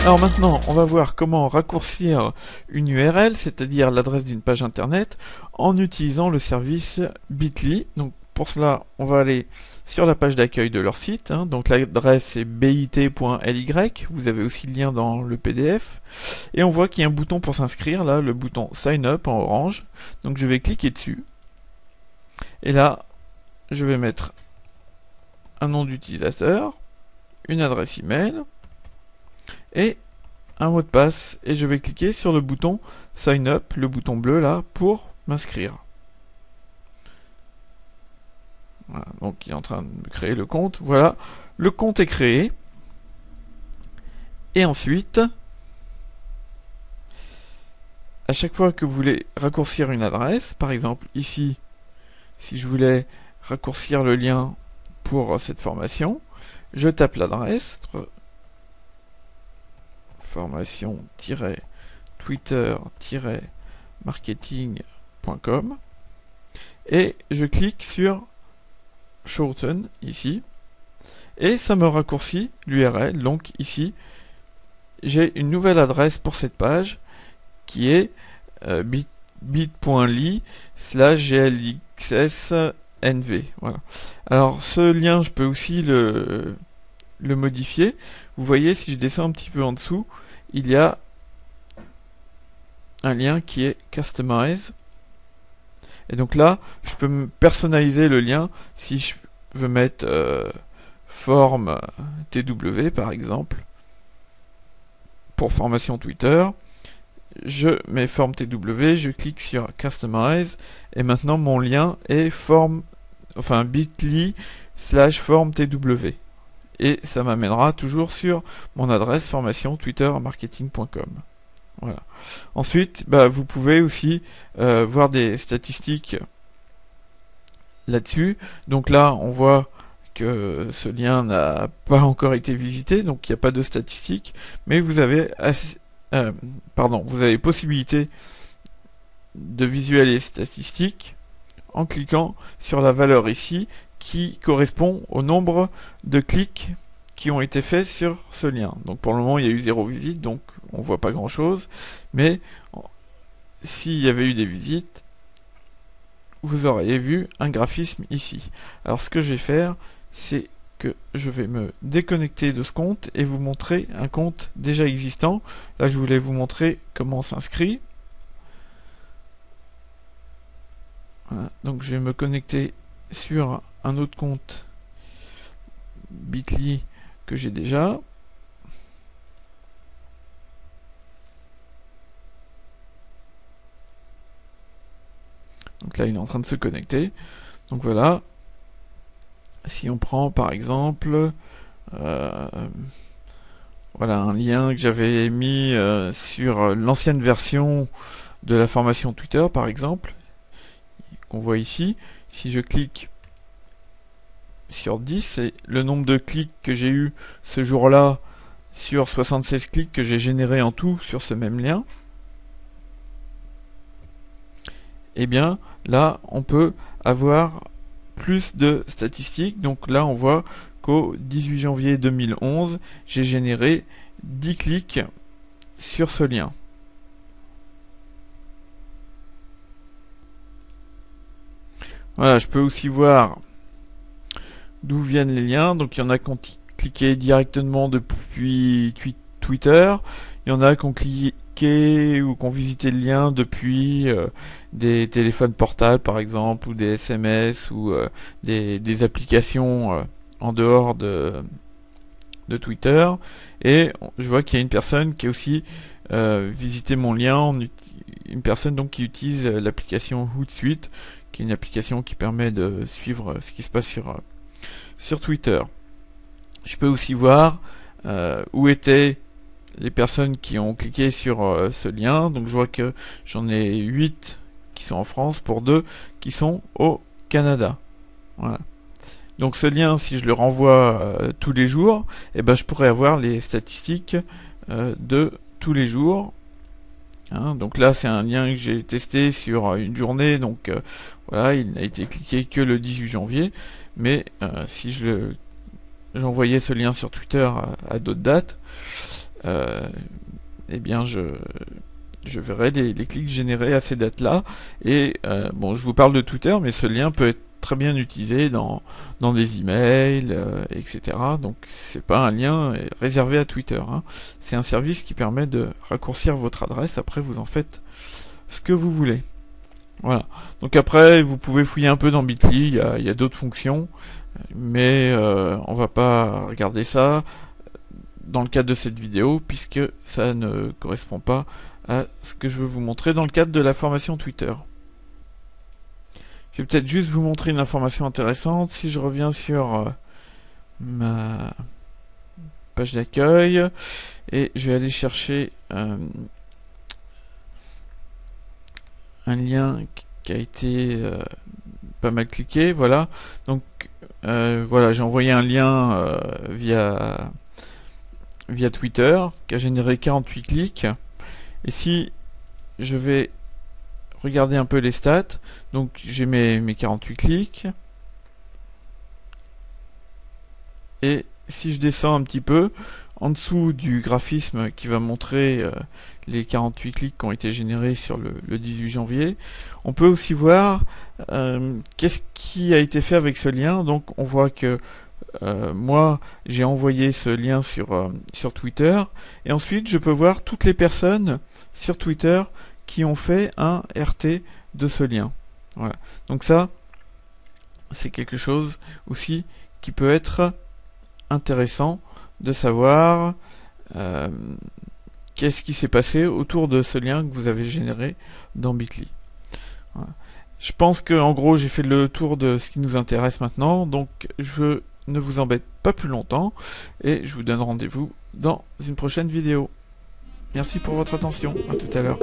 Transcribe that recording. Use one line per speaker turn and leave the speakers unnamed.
Alors maintenant, on va voir comment raccourcir une URL, c'est-à-dire l'adresse d'une page internet, en utilisant le service Bitly. Donc pour cela, on va aller sur la page d'accueil de leur site. Donc l'adresse est bit.ly. Vous avez aussi le lien dans le PDF. Et on voit qu'il y a un bouton pour s'inscrire, là, le bouton Sign Up en orange. Donc je vais cliquer dessus. Et là, je vais mettre un nom d'utilisateur, une adresse email et un mot de passe, et je vais cliquer sur le bouton Sign Up, le bouton bleu là, pour m'inscrire. Voilà, donc il est en train de me créer le compte. Voilà, le compte est créé. Et ensuite, à chaque fois que vous voulez raccourcir une adresse, par exemple ici, si je voulais raccourcir le lien pour cette formation, je tape l'adresse formation-twitter-marketing.com et je clique sur Shorten ici et ça me raccourcit l'URL. Donc ici j'ai une nouvelle adresse pour cette page qui est bit.ly/glxsnv. Voilà. Alors ce lien, je peux aussi le modifier. Vous voyez, si je descends un petit peu en dessous, il y a un lien qui est Customize. Et donc là, je peux me personnaliser le lien si je veux mettre forme TW par exemple. Pour formation Twitter, je mets forme TW, je clique sur Customize et maintenant mon lien est bit.ly/forme TW. Et ça m'amènera toujours sur mon adresse formation twitter-marketing.com. Voilà. Ensuite, vous pouvez aussi voir des statistiques là-dessus. Donc là, on voit que ce lien n'a pas encore été visité, donc il n'y a pas de statistiques, mais vous avez possibilité de visualiser les statistiques en cliquant sur la valeur ici qui correspond au nombre de clics qui ont été faits sur ce lien. Donc pour le moment il y a eu 0 visite, donc on voit pas grand chose, mais s'il y avait eu des visites, vous auriez vu un graphisme ici. Alors ce que je vais faire, c'est que je vais me déconnecter de ce compte et vous montrer un compte déjà existant. Là je voulais vous montrer comment on s'inscrit. Voilà. Donc je vais me connecter sur un autre compte Bitly que j'ai déjà. Donc là il est en train de se connecter. Donc voilà. Si on prend par exemple voilà un lien que j'avais mis sur l'ancienne version de la formation Twitter par exemple, qu'on voit ici, si je clique sur 10, c'est le nombre de clics que j'ai eu ce jour-là sur 76 clics que j'ai généré en tout sur ce même lien. Et bien là on peut avoir plus de statistiques. Donc là on voit qu'au 18 janvier 2011 j'ai généré 10 clics sur ce lien. Voilà, je peux aussi voir d'où viennent les liens. Donc il y en a qui ont cliqué directement depuis Twitter, il y en a qui ont cliqué ou qui ont visité le lien depuis des téléphones portables par exemple, ou des SMS, ou des applications en dehors de Twitter. Et je vois qu'il y a une personne qui a aussi visité mon lien, une personne donc qui utilise l'application Hootsuite, qui est une application qui permet de suivre ce qui se passe sur Twitter. Je peux aussi voir où étaient les personnes qui ont cliqué sur ce lien. Donc je vois que j'en ai 8 qui sont en France pour 2 qui sont au Canada. Voilà. Donc ce lien, si je le renvoie tous les jours, je pourrais avoir les statistiques de tous les jours. Donc là c'est un lien que j'ai testé sur une journée, donc voilà, il n'a été cliqué que le 18 janvier, mais si j'envoyais ce lien sur Twitter à d'autres dates, eh bien je verrai les clics générés à ces dates-là. Et bon, je vous parle de Twitter, mais ce lien peut être très bien utilisé dans des emails, etc. Donc c'est pas un lien réservé à Twitter, hein. C'est un service qui permet de raccourcir votre adresse. Après, vous en faites ce que vous voulez. Voilà. Donc après, vous pouvez fouiller un peu dans Bitly, il y a d'autres fonctions, mais on va pas regarder ça dans le cadre de cette vidéo, puisque ça ne correspond pas à ce que je veux vous montrer dans le cadre de la formation Twitter. Je vais peut-être juste vous montrer une information intéressante. Si je reviens sur ma page d'accueil, et je vais aller chercher un lien qui a été pas mal cliqué, voilà. Donc voilà, j'ai envoyé un lien via Twitter qui a généré 48 clics. Et si je vais regarder un peu les stats, donc j'ai mes 48 clics, et si je descends un petit peu en dessous du graphisme qui va montrer les 48 clics qui ont été générés sur le 18 janvier, on peut aussi voir qu'est-ce qui a été fait avec ce lien. Donc on voit que moi j'ai envoyé ce lien sur Twitter, et ensuite je peux voir toutes les personnes sur Twitter qui ont fait un RT de ce lien. Voilà. Donc ça, c'est quelque chose aussi qui peut être intéressant de savoir qu'est-ce qui s'est passé autour de ce lien que vous avez généré dans Bitly. Voilà. Je pense que en gros j'ai fait le tour de ce qui nous intéresse maintenant, donc je ne vous embête pas plus longtemps et je vous donne rendez-vous dans une prochaine vidéo. Merci pour votre attention, à tout à l'heure.